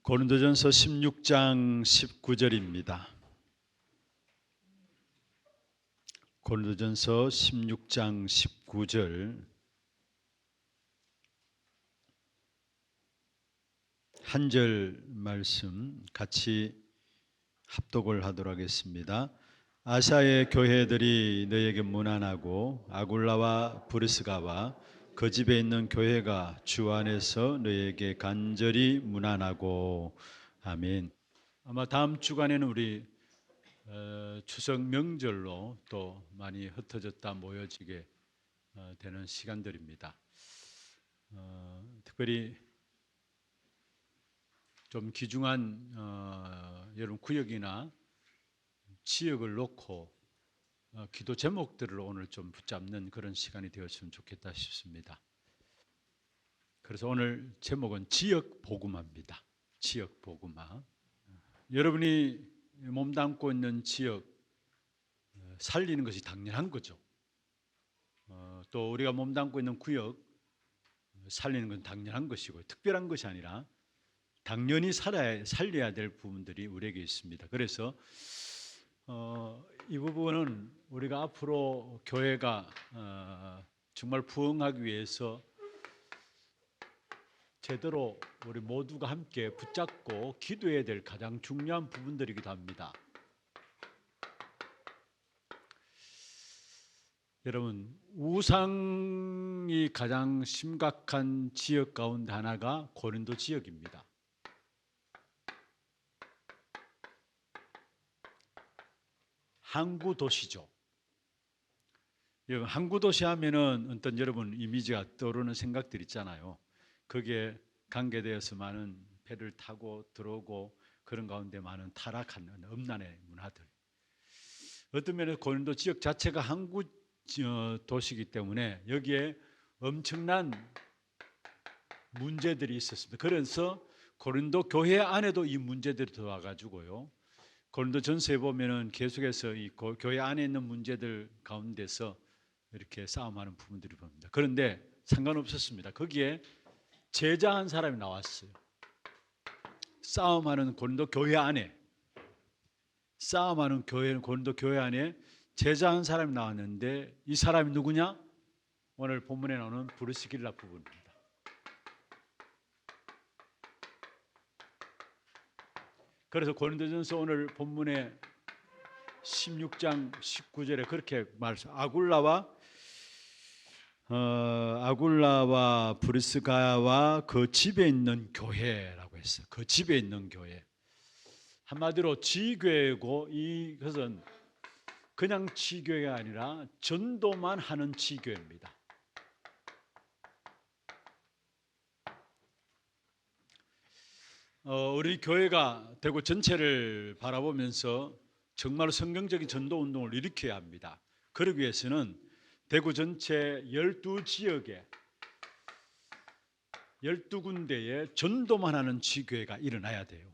고린도전서 16장 19절입니다. 고린도전서 16장 19절 한 절 말씀 같이 합독을 하도록 하겠습니다. 아시아의 교회들이 너에게 문안하고 아굴라와 브리스가와 그 집에 있는 교회가 주 안에서 너에게 간절히 문안하고. 아멘. 아마 다음 주간에는 우리 추석 명절로 또 많이 흩어졌다 모여지게 되는 시간들입니다. 특별히 좀 귀중한 여러분 구역이나 지역을 놓고 기도 제목들을 오늘 좀 붙잡는 그런 시간이 되었으면 좋겠다 싶습니다. 그래서 오늘 제목은 지역 복음화입니다. 지역 복음화. 여러분이 몸담고 있는 지역 살리는 것이 당연한 거죠. 또 우리가 몸담고 있는 구역 살리는 건 당연한 것이고 특별한 것이 아니라 당연히 살려야 될 부분들이 우리에게 있습니다. 그래서 이 부분은 우리가 앞으로 교회가 정말 부흥하기 위해서 제대로 우리 모두가 함께 붙잡고 기도해야 될 가장 중요한 부분들이기도 합니다. 여러분, 우상이 가장 심각한 지역 가운데 하나가 고린도 지역입니다. 항구 도시죠. 항구 도시 하면은 어떤 여러분 이미지가 떠오르는 생각들 있잖아요. 거기에 관계되어서 많은 배를 타고 들어오고 그런 가운데 많은 타락한 음란의 문화들. 어떤 면에서 고린도 지역 자체가 항구 도시이기 때문에 여기에 엄청난 문제들이 있었습니다. 그래서 고린도 교회 안에도 이 문제들이 들어와가지고요. 고린도 전서에 보면은 계속해서 이 교회 안에 있는 문제들 가운데서 이렇게 싸움하는 부분들이 보입니다. 그런데 상관없었습니다. 거기에 제자 한 사람이 나왔어요. 싸움하는 고린도 교회 안에, 고린도 교회 안에 제자 한 사람이 나왔는데 이 사람이 누구냐? 오늘 본문에 나오는 브리스길라 부부입니다. 그래서 고린도전서 오늘 본문에 16장 19절에 그렇게 말씀. 아굴라와 브리스가와 그 집에 있는 교회라고 했어요. 그 집에 있는 교회. 한마디로 지교회고 이것은 그냥 지교회가 아니라 전도만 하는 지교회입니다. 우리 교회가 대구 전체를 바라보면서 정말 성경적인 전도 운동을 일으켜야 합니다. 그러기 위해서는 대구 전체 12지역에 12군데에 전도만 하는 지교회가 일어나야 돼요.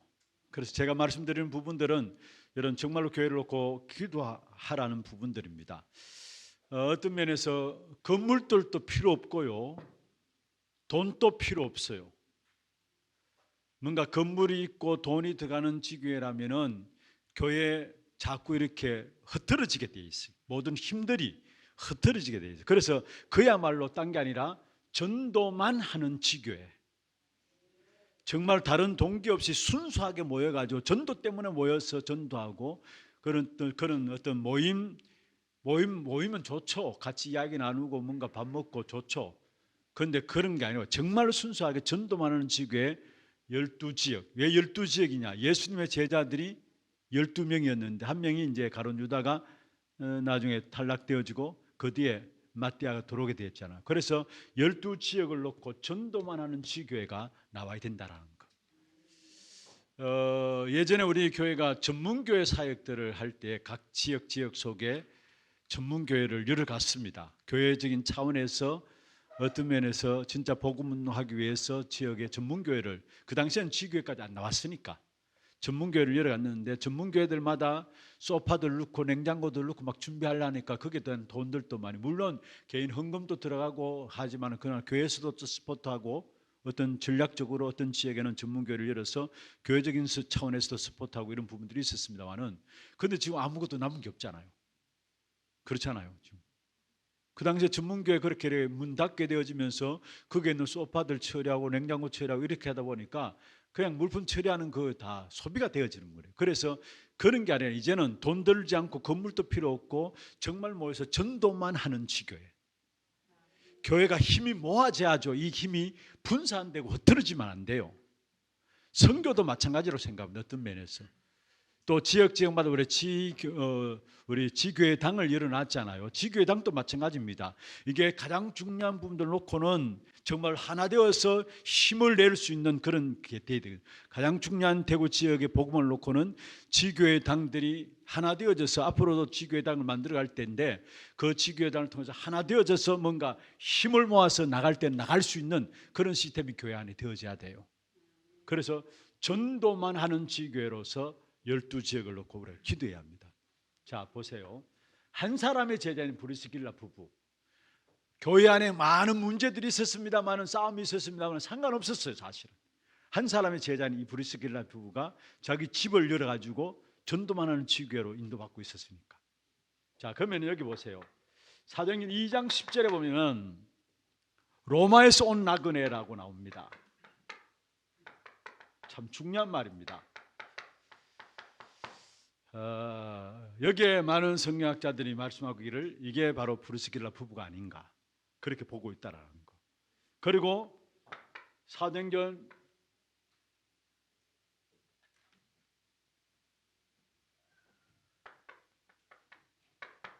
그래서 제가 말씀드리는 부분들은 이런 정말로 교회를 놓고 기도하라는 부분들입니다. 어떤 면에서 건물들도 필요 없고요. 돈도 필요 없어요. 뭔가 건물이 있고 돈이 들어가는 지교회라면은 교회 자꾸 이렇게 흐트러지게 돼 있어요. 모든 힘들이 흐트러지게 돼 있어요. 그래서 그야말로 딴 게 아니라 전도만 하는 지교회. 정말 다른 동기 없이 순수하게 모여가지고 전도 때문에 모여서 전도하고 그런 어떤 모임은 좋죠. 같이 이야기 나누고 뭔가 밥 먹고 좋죠. 그런데 그런 게 아니고 정말 순수하게 전도만 하는 지교회 12지역. 왜 12지역이냐? 예수님의 제자들이 12명이었는데 한 명이 이제 가룟 유다가 나중에 탈락되어지고 그 뒤에 마띠아가 들어오게 되었잖아요. 그래서 12지역을 놓고 전도만 하는 지교회가 나와야 된다는 거. 예전에 우리 교회가 전문교회 사역들을 할 때 각 지역 속에 전문교회를 열어갔습니다. 교회적인 차원에서 어떤 면에서 진짜 복음 운동하기 위해서 지역의 전문교회를, 그 당시에는 지교회까지 안 나왔으니까 전문교회를 열어갔는데 전문교회들마다 소파들 넣고 냉장고들 넣고 막 준비하려니까 거기에 대한 돈들도 많이, 물론 개인 헌금도 들어가고 하지만 그날 교회에서도 스포트하고 어떤 전략적으로 어떤 지역에는 전문교회를 열어서 교회적인 차원에서도 스포트하고 이런 부분들이 있었습니다만은, 근데 지금 아무것도 남은 게 없잖아요. 그렇잖아요. 지금 그 당시에 전문교회 그렇게 문 닫게 되어지면서 거기에 있는 소파들 처리하고 냉장고 처리하고 이렇게 하다 보니까 그냥 물품 처리하는 그 다 소비가 되어지는 거예요. 그래서 그런 게 아니라 이제는 돈 들지 않고 건물도 필요 없고 정말 모여서 전도만 하는 지교회. 교회가 힘이 모아져야죠. 이 힘이 분산 안 되고 흩어지면 안 돼요. 선교도 마찬가지로 생각합니다. 어떤 면에서. 또 지역마다 우리 지교회당을 열어놨잖아요. 지교회당도 마찬가지입니다. 이게 가장 중요한 부분들 놓고는 정말 하나 되어서 힘을 낼 수 있는 그런 게 돼야 돼요. 가장 중요한 대구 지역의 복음을 놓고는 지교회당들이 하나 되어져서 앞으로도 지교회당을 만들어갈 때인데, 그 지교회당을 통해서 하나 되어져서 뭔가 힘을 모아서 나갈 때 나갈 수 있는 그런 시스템이 교회 안에 되어져야 돼요. 그래서 전도만 하는 지교회로서 12지역을 놓고 우리가 기도해야 합니다. 자, 보세요. 한 사람의 제자인 브리스길라 부부, 교회 안에 많은 문제들이 있었습니다만, 싸움이 있었습니다만 상관없었어요. 사실은 한 사람의 제자인 이 브리스길라 부부가 자기 집을 열어가지고 전도만 하는 지교회로 인도받고 있었으니까. 자, 그러면 여기 보세요. 사도행전 2장 10절에 보면은 로마에서 온 나그네라고 나옵니다. 참 중요한 말입니다. 여기에 많은 성경학자들이 말씀하기를 이게 바로 브리스길라 부부가 아닌가, 그렇게 보고 있다라는 거. 그리고 사도행전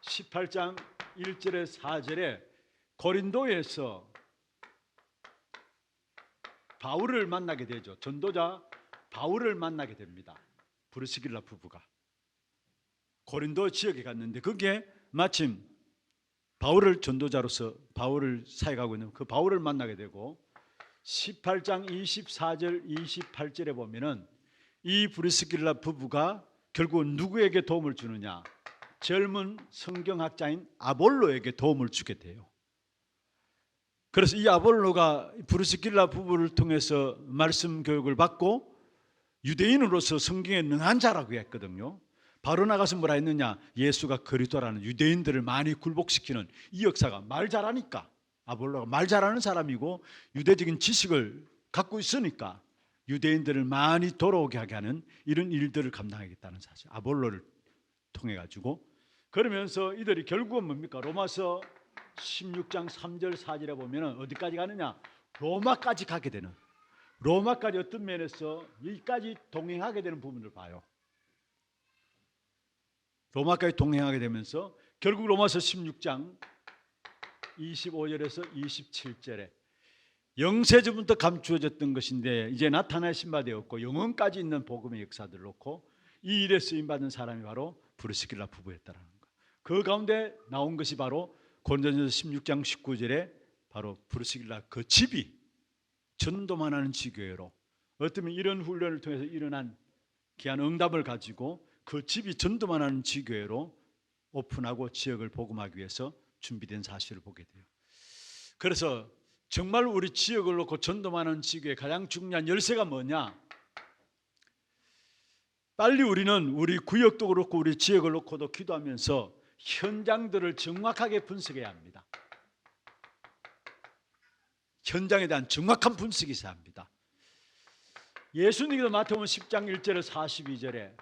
18장 1절에 4절에 고린도에서 바울을 만나게 되죠. 전도자 바울을 만나게 됩니다. 브리스길라 부부가 고린도 지역에 갔는데, 그게 마침 바울을 전도자로서 바울을 사역하고 있는 그 바울을 만나게 되고, 18장 24절 28절에 보면은 이 브리스길라 부부가 결국 누구에게 도움을 주느냐, 젊은 성경학자인 아볼로에게 도움을 주게 돼요. 그래서 이 아볼로가 브리스길라 부부를 통해서 말씀 교육을 받고 유대인으로서 성경에 능한 자라고 했거든요. 바로 나가서 뭐라 했느냐, 예수가 그리스도라는 유대인들을 많이 굴복시키는 이 역사가, 말 잘하니까, 아볼로가 말 잘하는 사람이고 유대적인 지식을 갖고 있으니까 유대인들을 많이 돌아오게 하게 하는 이런 일들을 감당하겠다는 사실, 아볼로를 통해 가지고. 그러면서 이들이 결국은 뭡니까? 로마서 16장 3절 4절에 보면 어디까지 가느냐, 로마까지 가게 되는, 로마까지 어떤 면에서 여기까지 동행하게 되는 부분을 봐요. 로마까지 동행하게 되면서 결국 로마서 16장 25절에서 27절에 영세전부터 감추어졌던 것인데 이제 나타나신 바 되었고 영원까지 있는 복음의 역사들을 놓고 이 일에 쓰임받은 사람이 바로 브리스길라 부부였다라는 것. 그 가운데 나온 것이 바로 고린도전서 16장 19절에 바로 브리스길라 그 집이 전도만 하는 지교회로, 어쩌면 이런 훈련을 통해서 일어난 귀한 응답을 가지고 그 집이 전도만 하는 지교회로 오픈하고 지역을 복음하기 위해서 준비된 사실을 보게 돼요. 그래서 정말 우리 지역을 놓고 전도만 하는 지교회 가장 중요한 열쇠가 뭐냐, 빨리 우리는 우리 구역도 그렇고 우리 지역을 놓고도 기도하면서 현장들을 정확하게 분석해야 합니다. 현장에 대한 정확한 분석이 있어야 합니다. 예수님께서 마태복음 10장 1절에 42절에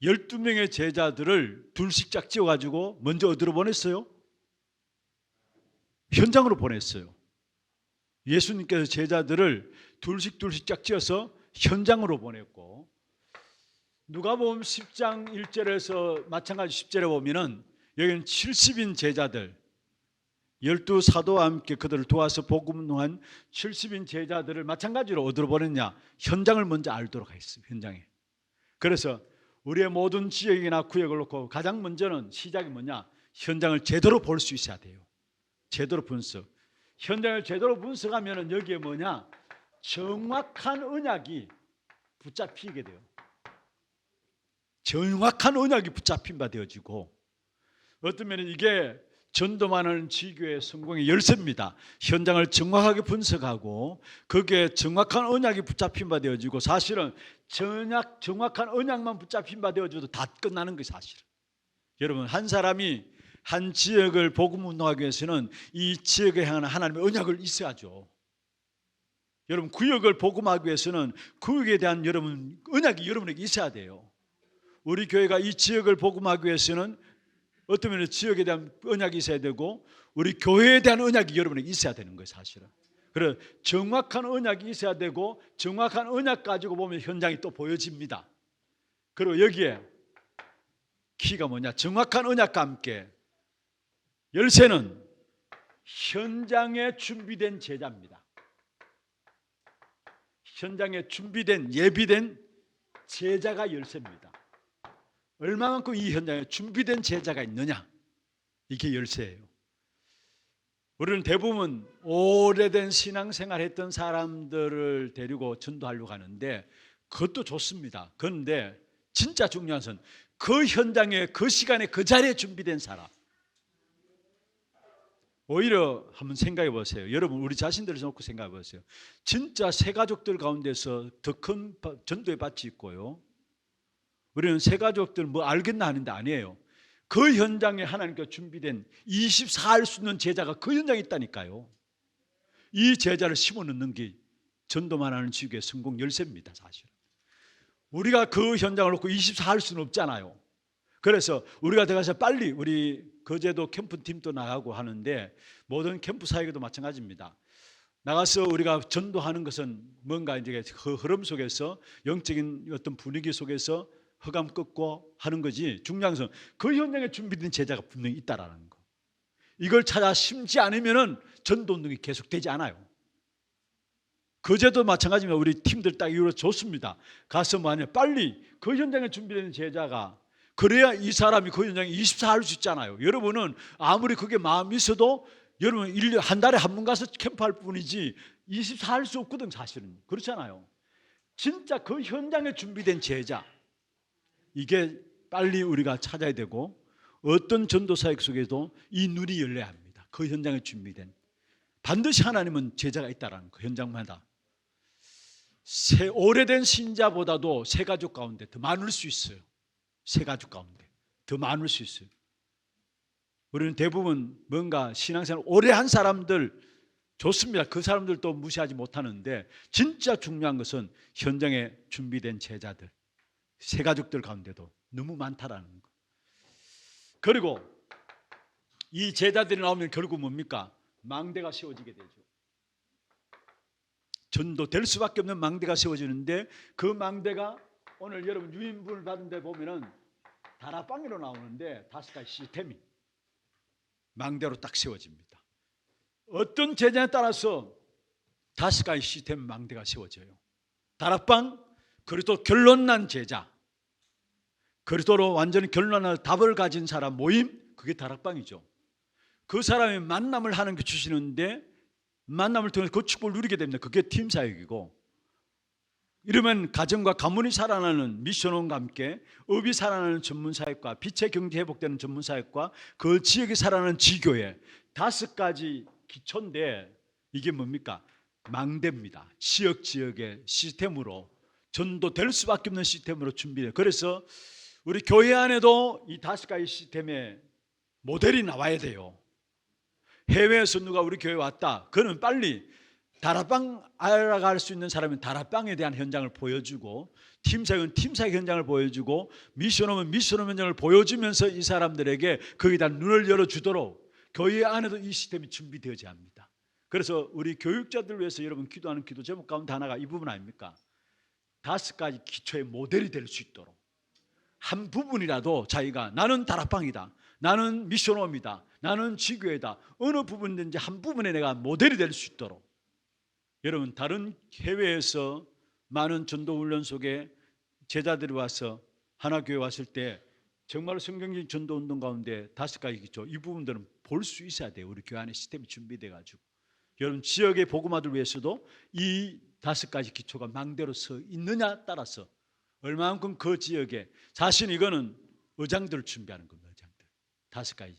12명의 제자들을 둘씩 짝 지어가지고 먼저 어디로 보냈어요? 현장으로 보냈어요. 예수님께서 제자들을 둘씩 짝 지어서 현장으로 보냈고, 누가복음 10장 1절에서 마찬가지 10절에 보면은 여기는 70인 제자들, 12사도와 함께 그들을 도와서 복음한 70인 제자들을 마찬가지로 어디로 보냈냐, 현장을 먼저 알도록 했어요. 현장에. 그래서 우리의 모든 지역이나 구역을 놓고 가장 먼저는 시작이 뭐냐, 현장을 제대로 볼 수 있어야 돼요. 제대로 분석. 현장을 제대로 분석하면 여기에 뭐냐, 정확한 언약이 붙잡히게 돼요. 정확한 언약이 붙잡힌 바 되어지고, 어떤 면은 이게 전도만 하는 지교의 성공의 열쇠입니다. 현장을 정확하게 분석하고 거기에 정확한 언약이 붙잡힌 바 되어지고, 사실은 정확한 언약만 붙잡힌 바 되어져도 다 끝나는 것이 사실은. 여러분, 한 사람이 한 지역을 복음 운동하기 위해서는 이 지역에 향한 하나님의 언약을 있어야죠. 여러분, 구역을 복음하기 위해서는 구역에 대한 여러분 언약이 여러분에게 있어야 돼요. 우리 교회가 이 지역을 복음하기 위해서는 어떤 면에서 지역에 대한 언약이 있어야 되고, 우리 교회에 대한 언약이 여러분에게 있어야 되는 거예요, 사실은. 그래서 정확한 언약이 있어야 되고, 정확한 언약 가지고 보면 현장이 또 보여집니다. 그리고 여기에 키가 뭐냐? 정확한 언약과 함께 열쇠는 현장에 준비된 제자입니다. 현장에 준비된, 예비된 제자가 열쇠입니다. 얼마만큼 이 현장에 준비된 제자가 있느냐, 이게 열쇠예요. 우리는 대부분 오래된 신앙생활 했던 사람들을 데리고 전도하려고 하는데, 그것도 좋습니다. 그런데 진짜 중요한 것은 그 현장에, 그 시간에, 그 자리에 준비된 사람. 오히려 한번 생각해 보세요. 여러분, 우리 자신들을 놓고 생각해 보세요. 진짜 새 가족들 가운데서 더 큰 전도의 밭이 있고요, 우리는 새 가족들 뭐 알겠나 하는데 아니에요. 그 현장에 하나님께서 준비된 24할 수 있는 제자가 그 현장에 있다니까요. 이 제자를 심어 넣는 게 전도만 하는 지교의 성공 열쇠입니다, 사실은. 우리가 그 현장을 놓고 24할 수는 없잖아요. 그래서 우리가 들어가서 빨리, 우리 거제도 캠프팀도 나가고 하는데, 모든 캠프 사역에도 마찬가지입니다. 나가서 우리가 전도하는 것은 뭔가 이제 그 흐름 속에서, 영적인 어떤 분위기 속에서 허감 끊고 하는 거지, 중요한 것은 그 현장에 준비된 제자가 분명히 있다라는 거. 이걸 찾아 심지 않으면은 전도 운동이 계속되지 않아요. 거제도 마찬가지입니다. 우리 팀들 딱 이후로 좋습니다. 가서 뭐하냐, 빨리 그 현장에 준비된 제자가, 그래야 이 사람이 그 현장에 24 할 수 있잖아요. 여러분은 아무리 그게 마음이 있어도 여러분 1년 한 달에 한 번 가서 캠프할 뿐이지 24 할 수 없거든, 사실은. 그렇잖아요. 진짜 그 현장에 준비된 제자, 이게 빨리 우리가 찾아야 되고, 어떤 전도 사역 속에도 이 눈이 열려야 합니다. 그 현장에 준비된, 반드시 하나님은 제자가 있다라는 거, 현장마다. 오래된 신자보다도 새 가족 가운데 더 많을 수 있어요. 새 가족 가운데 더 많을 수 있어요. 우리는 대부분 뭔가 신앙생활 오래 한 사람들 좋습니다. 그 사람들도 무시하지 못하는데, 진짜 중요한 것은 현장에 준비된 제자들, 새 가족들 가운데도 너무 많다라는 거. 그리고 이 제자들이 나오면 결국 뭡니까? 망대가 세워지게 되죠. 전도 될 수밖에 없는 망대가 세워지는데, 그 망대가 오늘 여러분 유인분을 받은 데 보면은 다락방으로 나오는데 5가지 시스템이 망대로 딱 세워집니다. 어떤 제자에 따라서 5가지 시스템 망대가 세워져요. 다락방, 그리고 결론난 제자, 그리스도로 완전히 결론날 답을 가진 사람 모임, 그게 다락방이죠. 그 사람의 만남을 하는 게 주시는데, 만남을 통해서 그 축복을 누리게 됩니다. 그게 팀 사역이고, 이러면 가정과 가문이 살아나는 미션원과 함께 업이 살아나는 전문 사역과 빛의 경제 회복되는 전문 사역과 그 지역이 살아나는 지교회, 5가지 기초인데, 이게 뭡니까? 망대입니다. 지역의 시스템으로, 전도될 수밖에 없는 시스템으로 준비돼요. 그래서 우리 교회 안에도 이 5가지 시스템의 모델이 나와야 돼요. 해외에서 누가 우리 교회에 왔다, 그는 빨리 다락방 알아갈 수 있는 사람은 다락방에 대한 현장을 보여주고, 팀사역은 팀사역 현장을 보여주고, 미션홈은 미션홈 현장을 보여주면서 이 사람들에게 거기에 대한 눈을 열어주도록 교회 안에도 이 시스템이 준비되어야 합니다. 그래서 우리 교육자들 위해서 여러분 기도하는 기도 제목 가운데 하나가 이 부분 아닙니까? 5가지 기초의 모델이 될 수 있도록 한 부분이라도 자기가, 나는 다락방이다, 나는 미션홈이다, 나는 지교회다, 어느 부분인지 한 부분에 내가 모델이 될 수 있도록. 여러분, 다른 해외에서 많은 전도훈련 속에 제자들이 와서 하나교회 왔을 때 정말 성경적인 전도운동 가운데 5가지 기초, 이 부분들은 볼 수 있어야 돼요. 우리 교회 안에 시스템이 준비돼 가지고. 여러분, 지역의 복음화들 위해서도 이 5가지 기초가 망대로 서 있느냐 따라서 얼마만큼 그 지역에, 사실 이거는 의장들을 준비하는 겁니다. 의장들 5가지.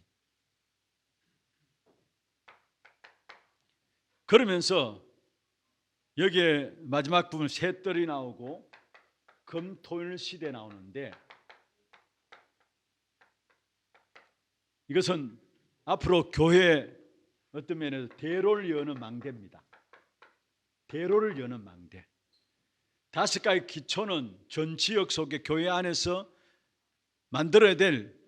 그러면서 여기에 마지막 부분 셋들이 나오고 금토일 시대 나오는데, 이것은 앞으로 교회 어떤 면에서 대로를 여는 망대입니다. 대로를 여는 망대. 5가지 기초는 전 지역 속에 교회 안에서 만들어야 될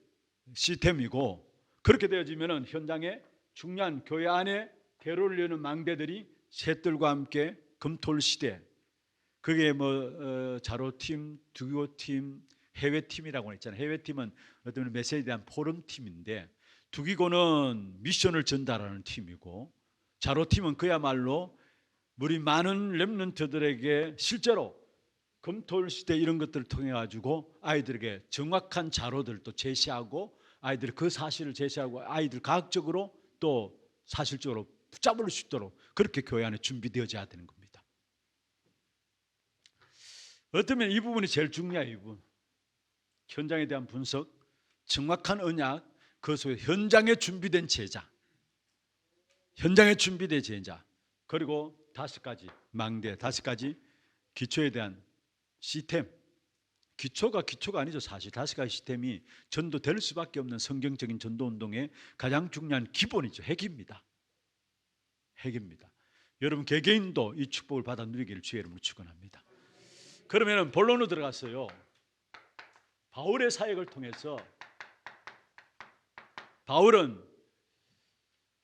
시스템이고, 그렇게 되어지면 현장에 중요한 교회 안에 대로를 여는 망대들이 셋들과 함께 금토일 시대, 그게 자로팀, 두기고팀, 해외팀이라고 했잖아요. 해외팀은 어떤 메시지에 대한 포럼팀인데, 두기고는 미션을 전달하는 팀이고, 자로팀은 그야말로 우리 많은 렘넌트들에게 실제로 금토일 시대 이런 것들을 통해 가지고 아이들에게 정확한 자료들도 제시하고, 아이들이 그 사실을 제시하고, 아이들 과학적으로 또 사실적으로 붙잡을 수 있도록 그렇게 교회 안에 준비되어져야 되는 겁니다. 어쩌면 이 부분이 제일 중요해요. 이 부분. 현장에 대한 분석, 정확한 언약, 그 속에 현장에 준비된 제자, 현장에 준비된 제자, 그리고 5가지 망대, 5가지 기초에 대한 시스템. 기초가 아니죠. 사실 5가지 시스템이 전도될 수밖에 없는 성경적인 전도운동의 가장 중요한 기본이죠. 핵입니다. 핵입니다. 여러분 개개인도 이 축복을 받아 누리기를 주의 이름으로 축원합니다. 그러면 본론으로 들어갔어요. 바울의 사역을 통해서 바울은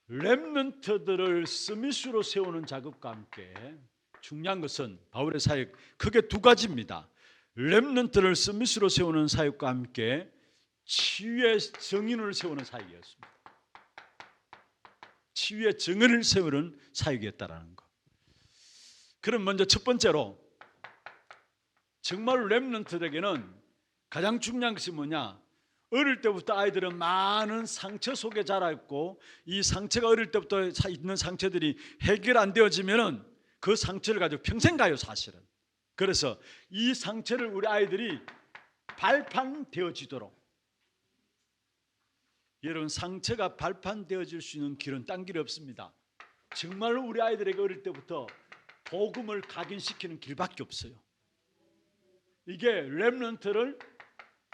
렘넌트들을 스미스로 세우는 작업과 함께 중요한 것은 바울의 사역 크게 2가지입니다. 렘넌트를 스미스로 세우는 사역과 함께 치유의 정인을 세우는 사역이었습니다. 치유의 정인을 세우는 사역이었다라는 것. 그럼 먼저 첫 번째로 정말 렘넌트들에게는 가장 중요한 것이 뭐냐? 어릴 때부터 아이들은 많은 상처 속에 자랐고, 이 상처가 어릴 때부터 있는 상처들이 해결 안 되어지면은 그 상처를 가지고 평생 가요, 사실은. 그래서 이 상처를 우리 아이들이 발판되어지도록, 여러분 상처가 발판되어질 수 있는 길은 딴 길이 없습니다. 정말로 우리 아이들에게 어릴 때부터 복음을 각인시키는 길밖에 없어요. 이게 렘넌트를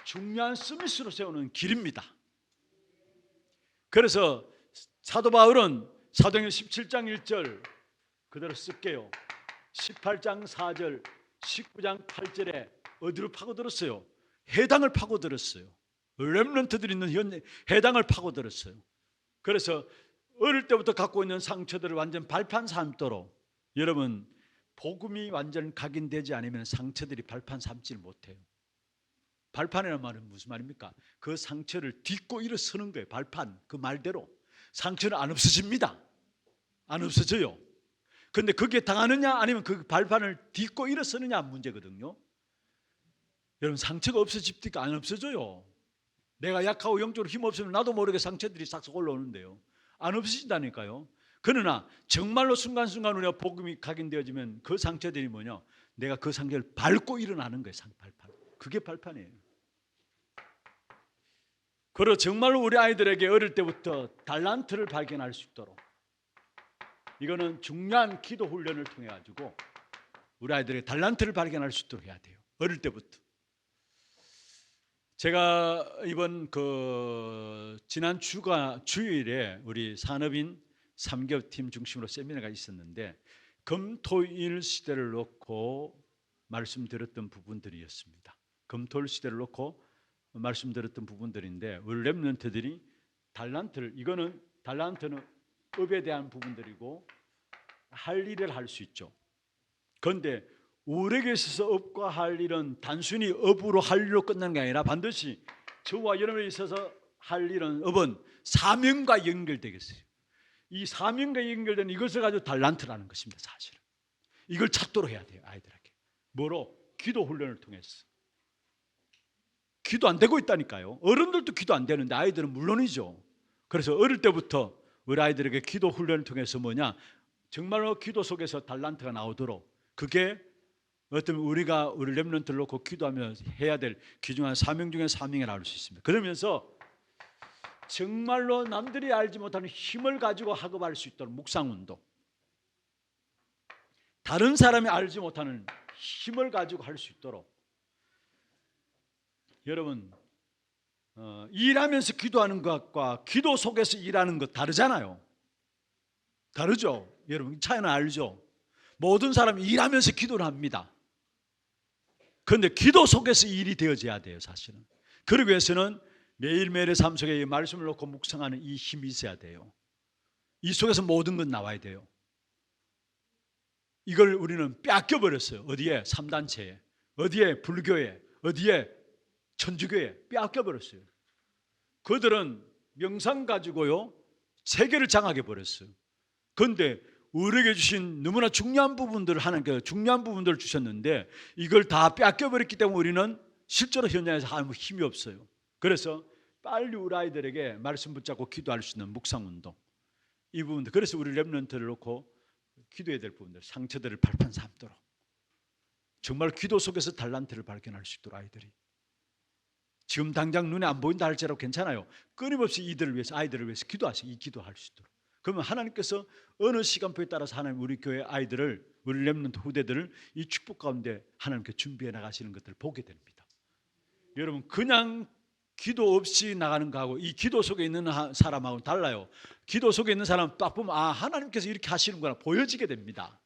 중요한 스미스로 세우는 길입니다. 그래서 사도 바울은 사도행전 17장 1절 그대로 쓸게요. 18장 4절, 19장 8절에 어디로 파고들었어요? 해당을 파고들었어요. 렘넌트들이 있는 해당을 파고들었어요. 그래서 어릴 때부터 갖고 있는 상처들을 완전 발판 삼도록, 여러분 복음이 완전 각인되지 않으면 상처들이 발판 삼지를 못해요. 발판이라는 말은 무슨 말입니까? 그 상처를 딛고 일어서는 거예요. 발판, 그 말대로. 상처는 안 없어집니다. 안 없어져요. 그런데 그게 당하느냐 아니면 그 발판을 딛고 일어서느냐 문제거든요. 여러분 상처가 없어집니까? 안 없어져요. 내가 약하고 영적으로 힘 없으면 나도 모르게 상처들이 싹싹 올라오는데요. 안 없어진다니까요. 그러나 정말로 순간순간 우리가 복음이 각인되어지면 그 상처들이 뭐냐? 내가 그 상처를 밟고 일어나는 거예요. 발판. 그게 발판이에요. 그리고 정말로 우리 아이들에게 어릴 때부터 달란트를 발견할 수 있도록, 이거는 중요한 기도 훈련을 통해 가지고 우리 아이들에게 달란트를 발견할 수 있도록 해야 돼요. 어릴 때부터. 제가 이번 지난 주일에 우리 산업인 3개업팀 중심으로 세미나가 있었는데, 금토일 시대를 놓고 말씀드렸던 부분들이었습니다. 금토일 시대를 놓고 말씀드렸던 부분들인데, 우리 렘넌트들이 달란트를, 이거는 달란트는 업에 대한 부분들이고 할 일을 할 수 있죠. 그런데 우리에게 있어서 업과 할 일은 단순히 업으로 할 일로 끝나는 게 아니라 반드시 저와 여러분에 있어서 할 일은, 업은 사명과 연결되겠어요. 이 사명과 연결된 이것을 가지고 달란트라는 것입니다. 사실은 이걸 찾도록 해야 돼요. 아이들에게 뭐로? 기도 훈련을 통해서. 기도 안 되고 있다니까요. 어른들도 기도 안 되는데 아이들은 물론이죠. 그래서 어릴 때부터 우리 아이들에게 기도 훈련을 통해서 뭐냐? 정말로 기도 속에서 달란트가 나오도록, 그게 어떤 우리 렘넌트를 놓고 기도하며 해야 될 귀중한 사명 중에 사명이라고 할 수 있습니다. 그러면서 정말로 남들이 알지 못하는 힘을 가지고 학업할 수 있도록 묵상운동, 다른 사람이 알지 못하는 힘을 가지고 할 수 있도록 여러분 일하면서 기도하는 것과 기도 속에서 일하는 것 다르잖아요. 다르죠? 여러분 차이는 알죠? 모든 사람이 일하면서 기도를 합니다. 그런데 기도 속에서 일이 되어져야 돼요. 사실은. 그러기 위해서는 매일매일의 삶 속에 이 말씀을 놓고 묵상하는 이 힘이 있어야 돼요. 이 속에서 모든 건 나와야 돼요. 이걸 우리는 뺏겨버렸어요. 어디에? 3단체에, 어디에? 불교에, 어디에? 천주교에 뺏겨버렸어요. 그들은 명상 가지고요 세계를 장악해 버렸어요. 그런데 우리에게 주신 너무나 중요한 부분들을 하나님께서 중요한 부분들을 주셨는데 이걸 다 뺏겨버렸기 때문에 우리는 실제로 현장에서 아무 힘이 없어요. 그래서 빨리 우리 아이들에게 말씀 붙잡고 기도할 수 있는 묵상운동 이 부분들, 그래서 우리 렘넌트를 놓고 기도해야 될 부분들, 상처들을 발판 삼도록 정말 기도 속에서 달란트를 발견할 수 있도록 아이들이 지금 당장 눈에 안 보인다 할지라도 괜찮아요. 끊임없이 이들을 위해서 아이들을 위해서 기도하시고 이 기도할 수 있도록. 그러면 하나님께서 어느 시간표에 따라서 하나님 우리 교회 아이들을 우리 렘넌트 후대들을 이 축복 가운데 하나님께 준비해 나가시는 것들을 보게 됩니다. 여러분 그냥 기도 없이 나가는 거하고 이 기도 속에 있는 사람하고는 달라요. 기도 속에 있는 사람은 딱 보면 아 하나님께서 이렇게 하시는구나 보여지게 됩니다.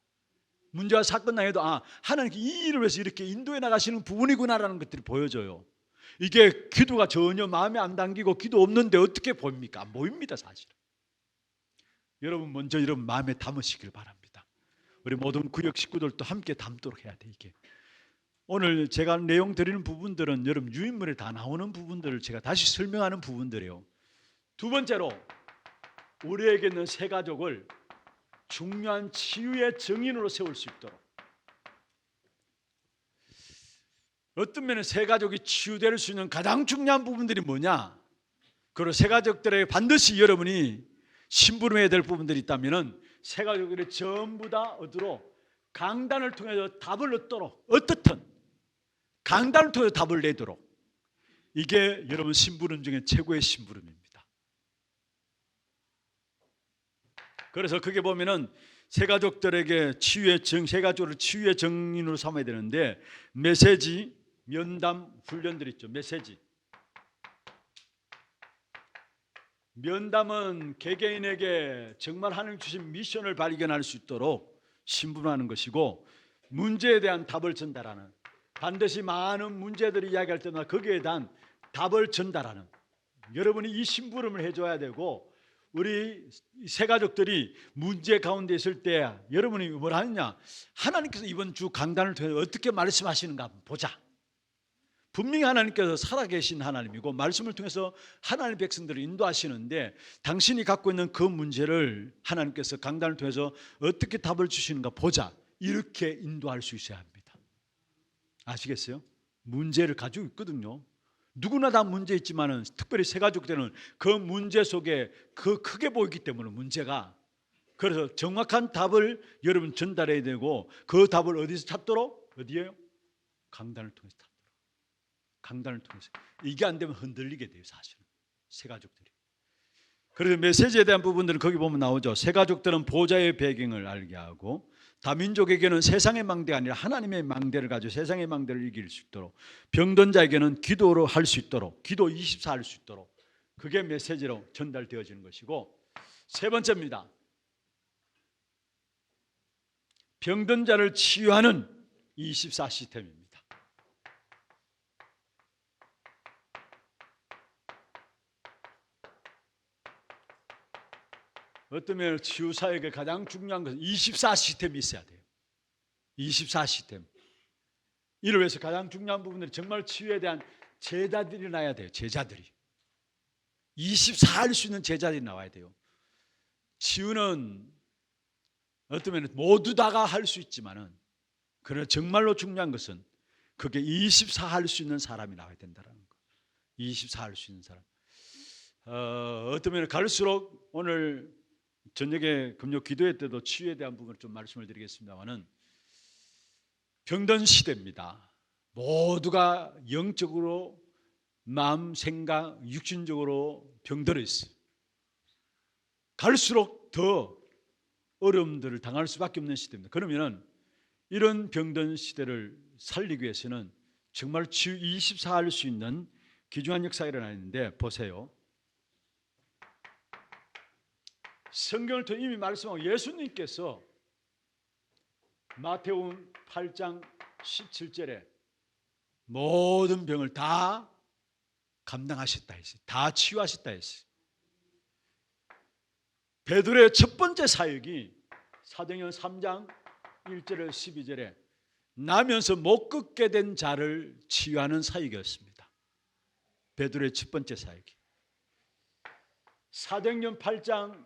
문제와 사건 당해도 아 하나님께 이 일을 위해서 이렇게 인도해 나가시는 부분이구나라는 것들이 보여져요. 이게 기도가 전혀 마음에 안 담기고 기도 없는데 어떻게 보입니까? 안 보입니다 사실은. 여러분 먼저 여러분 마음에 담으시길 바랍니다. 우리 모든 구역 식구들도 함께 담도록 해야 돼. 이게 오늘 제가 내용 드리는 부분들은 여러분 유인물에 다 나오는 부분들을 제가 다시 설명하는 부분들이에요. 두 번째로 우리에게는 새 가족을 중요한 치유의 정인으로 세울 수 있도록 어떤 면에 새 가족이 치유될 수 있는 가장 중요한 부분들이 뭐냐? 그리고 새 가족들에게 반드시 여러분이 심부름해야 될 부분들이 있다면 새 가족들이 전부 다 어디로 강단을 통해서 답을 얻도록 어떻든 강단을 통해서 답을 내도록 이게 여러분 심부름 중에 최고의 심부름입니다. 그래서 그게 보면은 새 가족들에게 새 가족을 치유의 정인으로 삼아야 되는데 메시지, 면담, 훈련들 있죠. 메시지. 면담은 개개인에게 정말 하나님 주신 미션을 발견할 수 있도록 심부름하는 것이고 문제에 대한 답을 전달하는 반드시 많은 문제들을 이야기할 때마다 거기에 대한 답을 전달하는 여러분이 이 심부름을 해줘야 되고 우리 새 가족들이 문제 가운데 있을 때 여러분이 뭘 하느냐 하나님께서 이번 주 강단을 통해서 어떻게 말씀하시는가 보자. 분명히 하나님께서 살아계신 하나님이고 말씀을 통해서 하나님의 백성들을 인도하시는데 당신이 갖고 있는 그 문제를 하나님께서 강단을 통해서 어떻게 답을 주시는가 보자. 이렇게 인도할 수 있어야 합니다. 아시겠어요? 문제를 가지고 있거든요. 누구나 다 문제 있지만은 특별히 새 가족들은 그 문제 속에 그 크게 보이기 때문에 문제가 그래서 정확한 답을 여러분 전달해야 되고 그 답을 어디서 찾도록? 어디에요? 강단을 통해서 찾도록. 강단을 통해서. 이게 안 되면 흔들리게 돼요 사실은 새 가족들이. 그래서 메시지에 대한 부분들은 거기 보면 나오죠. 새 가족들은 보좌의 배경을 알게 하고 다민족에게는 세상의 망대가 아니라 하나님의 망대를 가지고 세상의 망대를 이길 수 있도록 병든 자에게는 기도로 할 수 있도록 기도 24 할 수 있도록 그게 메시지로 전달되어지는 것이고 세 번째입니다. 병든 자를 치유하는 24 시스템입니다. 어떤 면에서 치유사역에 가장 중요한 것은 24 시스템이 있어야 돼요. 24 시스템. 이를 위해서 가장 중요한 부분들이 정말 치유에 대한 제자들이 나야 돼요. 제자들이. 24 할 수 있는 제자들이 나와야 돼요. 치유는 어떤 면에서 모두 다가 할 수 있지만은 그러나 정말로 중요한 것은 그게 24 할 수 있는 사람이 나와야 된다는 거. 24 할 수 있는 사람. 어떤 면에 갈수록 오늘 저녁에 금요 기도회 때도 치유에 대한 부분을 좀 말씀을 드리겠습니다만은 병든 시대입니다. 모두가 영적으로 마음, 생각, 육신적으로 병들어 있어요. 갈수록 더 어려움들을 당할 수밖에 없는 시대입니다. 그러면 이런 병든 시대를 살리기 위해서는 정말 주 24 할 수 있는 귀중한 역사가 일어나는데 보세요. 성경을 통해 이미 말씀하고 예수님께서 마태복음 8장 17절에 모든 병을 다 감당하셨다 했어요. 다 치유하셨다 했어요. 베드로의 첫 번째 사역이 사도행전 3장 1절에서 12절에 나면서 못 걷게 된 자를 치유하는 사역이었습니다. 베드로의 첫 번째 사역이. 사도행전 8장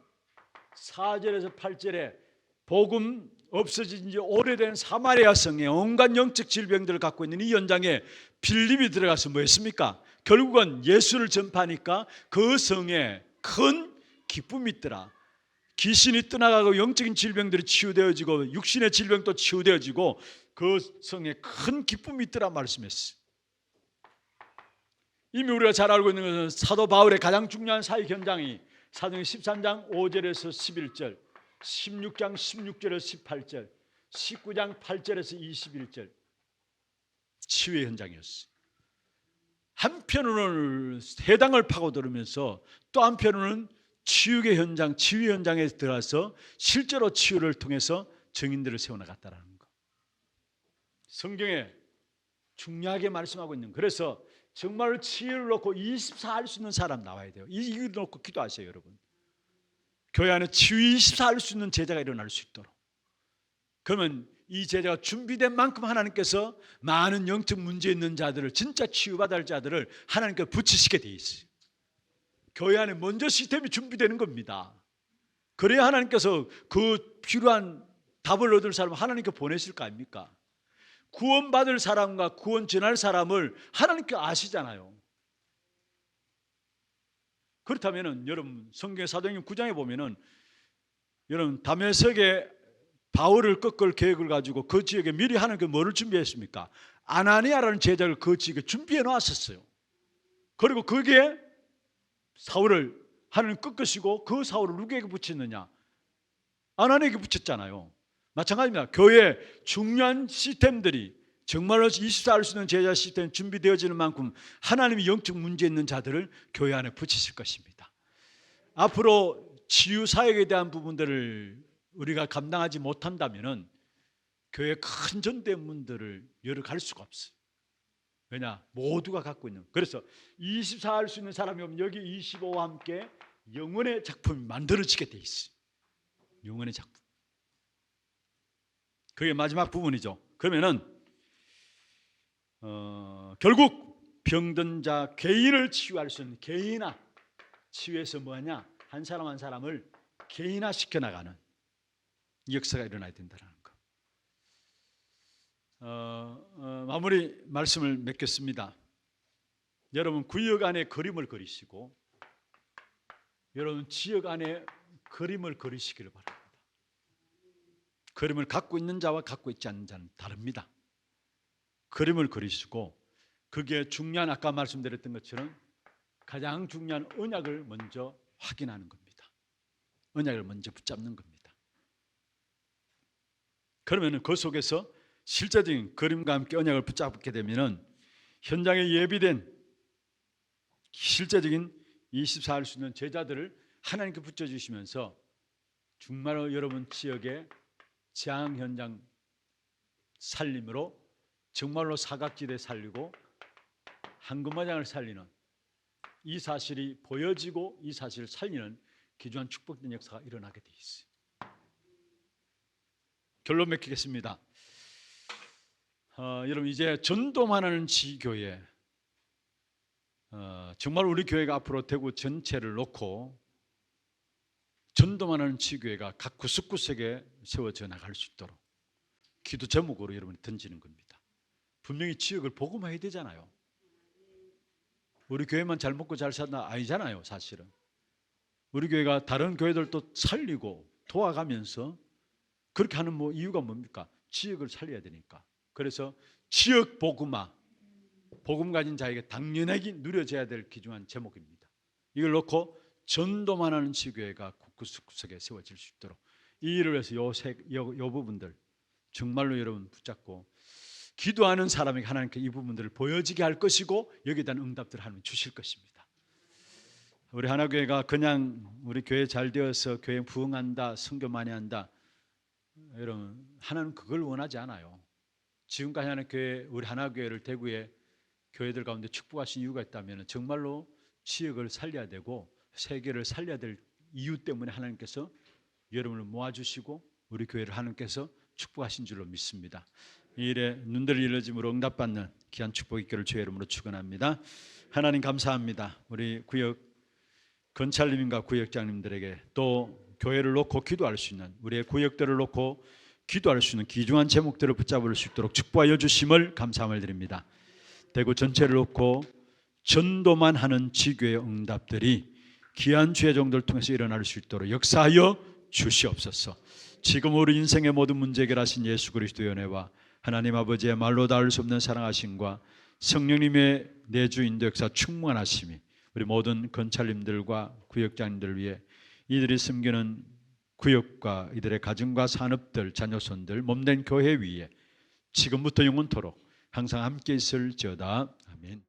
4절에서 8절에 복음 없어진 지 오래된 사마리아 성에 온갖 영적 질병들을 갖고 있는 이 현장에 빌립이 들어가서 뭐 했습니까? 결국은 예수를 전파하니까 그 성에 큰 기쁨이 있더라. 귀신이 떠나가고 영적인 질병들이 치유되어지고 육신의 질병도 치유되어지고 그 성에 큰 기쁨이 있더라 말씀했어요. 이미 우리가 잘 알고 있는 것은 사도 바울의 가장 중요한 사역 현장이 사도행전 13장 5절에서 11절, 16장 16절에서 18절, 19장 8절에서 21절 치유의 현장이었어요. 한편으로는 회당을 파고들으면서 또 한편으로는 치유의 현장, 치유 현장에 들어가서 실제로 치유를 통해서 증인들을 세워나갔다는 것. 성경에 중요하게 말씀하고 있는. 그래서 정말 치유를 놓고 24 할 수 있는 사람 나와야 돼요. 이걸 놓고 기도하세요, 여러분. 교회 안에 치유 24 할 수 있는 제자가 일어날 수 있도록. 그러면 이 제자가 준비된 만큼 하나님께서 많은 영적 문제 있는 자들을, 진짜 치유받을 자들을 하나님께 붙이시게 돼 있어요. 교회 안에 먼저 시스템이 준비되는 겁니다. 그래야 하나님께서 그 필요한 답을 얻을 사람을 하나님께 보내실 거 아닙니까? 구원받을 사람과 구원 전할 사람을 하나님께 아시잖아요. 그렇다면 여러분 성경 사도행전 9장에 보면은 여러분 다메섹에 바울을 꺾을 계획을 가지고 그 지역에 미리 하나님께 뭐를 준비했습니까? 아나니아라는 제자를 그 지역에 준비해 놓았었어요. 그리고 거기에 사울을 하나님 꺾으시고 그 사울을 누구에게 붙였느냐? 아나니아에게 붙였잖아요. 마찬가지입니다. 교회에 중요한 시스템들이 정말로 24 할 수 있는 제자 시스템이 준비되어지는 만큼 하나님이 영적 문제 있는 자들을 교회 안에 붙이실 것입니다. 앞으로 치유 사역에 대한 부분들을 우리가 감당하지 못한다면 교회 큰 전대문들을 열어갈 수가 없어요. 왜냐? 모두가 갖고 있는. 그래서 24 할 수 있는 사람이 오면 여기 25와 함께 영혼의 작품이 만들어지게 돼 있어요. 영혼의 작품. 그게 마지막 부분이죠. 그러면은 결국 병든 자 개인을 치유할 수 있는 개인화. 치유해서 뭐하냐? 한 사람 한 사람을 개인화 시켜나가는 역사가 일어나야 된다는 거. 마무리 말씀을 맺겠습니다. 여러분 구역 안에 그림을 그리시고 여러분 지역 안에 그림을 그리시기를 바랍니다. 그림을 갖고 있는 자와 갖고 있지 않는 자는 다릅니다. 그림을 그리시고 그게 중요한 아까 말씀드렸던 것처럼 가장 중요한 언약을 먼저 확인하는 겁니다. 언약을 먼저 붙잡는 겁니다. 그러면 그 속에서 실제적인 그림과 함께 언약을 붙잡게 되면 현장에 예비된 실제적인 24 할 수 있는 제자들을 하나님께 붙여주시면서 정말로 여러분 지역의 재앙 현장 살림으로 정말로 사각지대 살리고 한금마장을 살리는 이 사실이 보여지고 이 사실을 살리는 귀중한 축복된 역사가 일어나게 돼 있어요. 결론 맺겠습니다. 여러분 이제 전도만 하는 지교회 정말 우리 교회가 앞으로 대구 전체를 놓고 전도만 하는 지교회가 각 구석구석에 세워져 나갈 수 있도록 기도 제목으로 여러분이 던지는 겁니다. 분명히 지역을 복음화해야 되잖아요. 우리 교회만 잘 먹고 잘 산다 아니잖아요. 사실은 우리 교회가 다른 교회들도 살리고 도와가면서 그렇게 하는 뭐 이유가 뭡니까? 지역을 살려야 되니까. 그래서 지역 복음화, 복음 가진 자에게 당연하게 누려져야 될 귀중한 제목입니다. 이걸 놓고 전도만 하는 지교회가 구석구석에 세워질 수 있도록 이 일을 위해서 요 부분들 정말로 여러분 붙잡고 기도하는 사람에게 하나님께 이 부분들을 보여지게 할 것이고 여기에 대한 응답들을 하나님 주실 것입니다. 우리 하나교회가 그냥 우리 교회 잘 되어서 교회 부흥한다, 선교 많이 한다, 여러분 하나님 그걸 원하지 않아요. 지금까지 하는 교회, 우리 하나교회를 대구의 교회들 가운데 축복하신 이유가 있다면 정말로 지역을 살려야 되고 세계를 살려야 될 이유 때문에 하나님께서 여러분을 모아주시고 우리 교회를 하나님께서 축복하신 줄로 믿습니다. 이 일에 눈들을 열어짐으로 응답받는 귀한 축복 있기를 주의 이름으로 축원합니다. 하나님 감사합니다. 우리 구역 건찰님과 구역장님들에게 또 교회를 놓고 기도할 수 있는, 우리의 구역들을 놓고 기도할 수 있는 귀중한 제목들을 붙잡을 수 있도록 축복하여 주심을 감사함을 드립니다. 대구 전체를 놓고 전도만 하는 지교의 응답들이 귀한 주의 종들을 통해서 일어날 수 있도록 역사하여 주시옵소서. 지금 우리 인생의 모든 문제 해결하신 예수 그리스도의 은혜와 하나님 아버지의 말로 닿을 수 없는 사랑하심과 성령님의 내주 인도 역사 충만하심이 우리 모든 건찰님들과 구역장님들 위해 이들이 섬기는 구역과 이들의 가정과 산업들, 자녀손들, 몸된 교회 위에 지금부터 영원토록 항상 함께 있을지어다. 아멘.